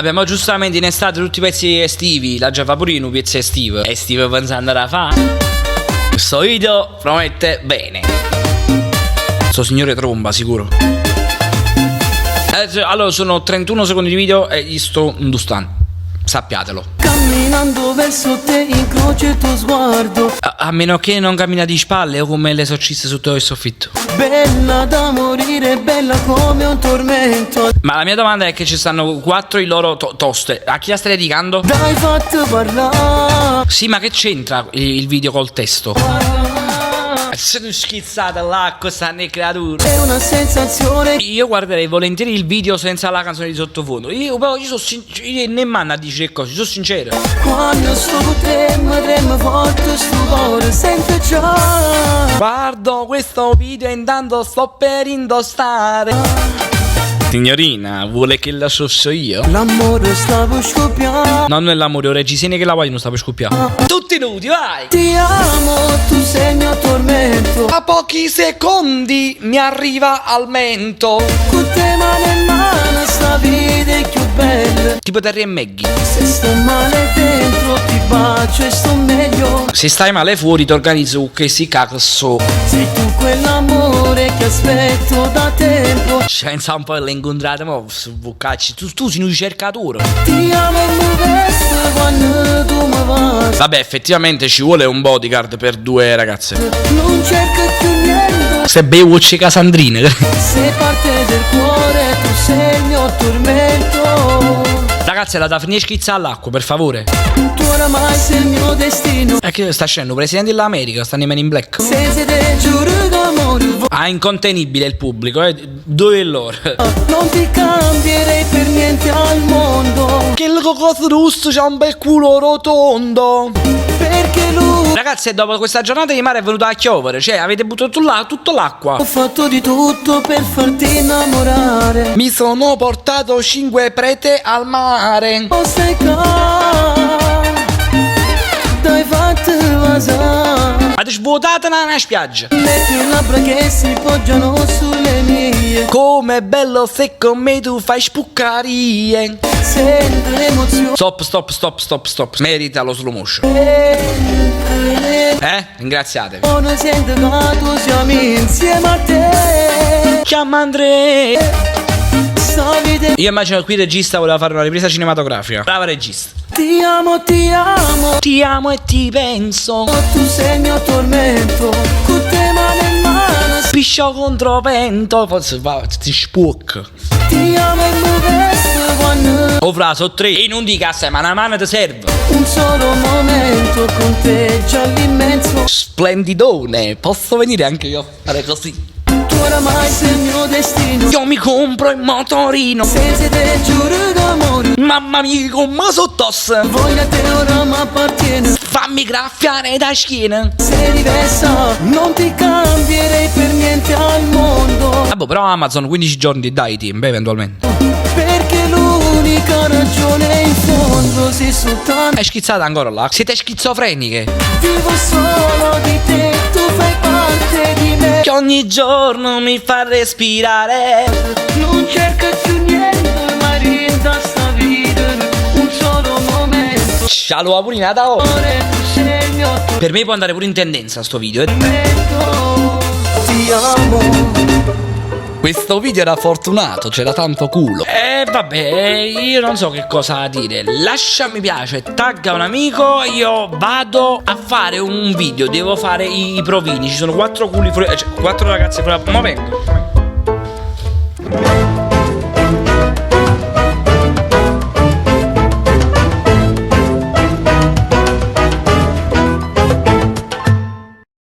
Abbiamo giustamente in estate tutti i pezzi estivi. La già fa pure io un pezzo estivo. E stivo pensando a fare. Questo video promette bene. Sto signore tromba sicuro. Allora sono 31 secondi di video e gli sto industando. Sappiatelo. Camminando verso te incrocio il tuo sguardo. A meno che non cammina di spalle o come le sorcisse sotto il soffitto. Bella da morire, bella come un tormento. Ma la mia domanda è che ci stanno 4 i loro toste. A chi la stai dedicando? Dai fatto parlare. Sì, ma che c'entra il video col testo? Sono schizzata là, questa ne creatura. È una sensazione. Io guarderei volentieri il video senza la canzone di sottofondo. Io sono sincero, ne manna a dire cose, sono sincero. Quando sto trema forte sto cuore, sento già. Guardo questo video e intanto sto per indossare. Signorina, vuole che la sosso io? L'amore stavo scoppiando. No, non è l'amore, ora Gisene che la voglio non sta per scoppiare. Tutti nudi, vai! Ti amo, tu sei il mio tormento. A pochi secondi mi arriva al mento. Con te mano in mano sta vita è più bella. Tipo Terry e Maggie. Se sto male dentro ti bacio e sto meglio. Se stai male fuori ti organizzo che si cazzo. Sei tu quell'amore che aspetto da tempo. Senza un po' le incontrate, ma su bucacci. Tu sei un ricercatore. Ti amo e mi vesto quando tu mi vai. Vabbè, effettivamente ci vuole un bodyguard per 2 ragazze. Non cerco più niente. Se Baywatch e Casandrine. Se parte del cuore tu sei il mio tormento. Ragazzi, la Daphne schizza all'acqua, per favore. Tu oramai sei il mio destino. È che sta scendendo presidente dell'America, stanno i Men in Black. Se siete giuro d'amore. Ah, incontenibile il pubblico, dove è loro? Non ti cambierei per niente al mondo. Che il cocos russo c'ha un bel culo rotondo. Perché lui. Ragazzi, dopo questa giornata di mare è venuta a chiovere. Cioè, avete buttato là tutto l'acqua. Ho fatto di tutto per farti innamorare. Mi sono portato 5 prete al mare. Oh stai qua. Dai fatti vasare. Avete svuotato una spiaggia. Le tue labbra che si poggiano sulle mie. Come bello se con me tu fai spuccarie. Sento l'emozione. Stop. Merita lo slow motion. Ringraziate. Non sento che tu siamo insieme a te. Chiama Andrea. Sta vita. Io immagino che qui il regista voleva fare una ripresa cinematografica. Brava regista. Ti amo, ti amo. Ti amo e ti penso. Tu sei il mio tormento. Con te mano in mano. Piscio contro vento. Forse va, ti spucca. Ti amo e mi vesto quando. Oh fra, sono 3. E non dica assai, ma una mano ti serve. Un solo momento con te già l'immenso. Splendidone. Posso venire anche io a fare così? Tu oramai sei il mio destino. Io mi compro il motorino. Se siete giuro d'amore. Mamma mia, come sottosse. Voglio a te ora mi appartiene. Fammi graffiare da schiena. Sei diversa, non ti cambierei per niente al mondo. Vabbè, però Amazon 15 giorni ti dai tempo, eventualmente. Perché l'unica ragione in fondo si soltanto. È schizzata ancora là. Siete schizofreniche. Vivo solo di te, tu fai parte di me. Che ogni giorno mi fa respirare. Non cerca più niente, ma rinda sta vita. Un solo momento. Ciao, la purina da ora. Tu sei il mio Per me può andare pure in tendenza sto video. tormento. Ti amo. Questo video era fortunato, c'era tanto culo. Vabbè, io non so che cosa dire. Lascia mi piace, tagga un amico. Io vado a fare un video. Devo fare i provini. Ci sono 4 culi fuori, cioè 4 ragazze fuori. Ma vengo.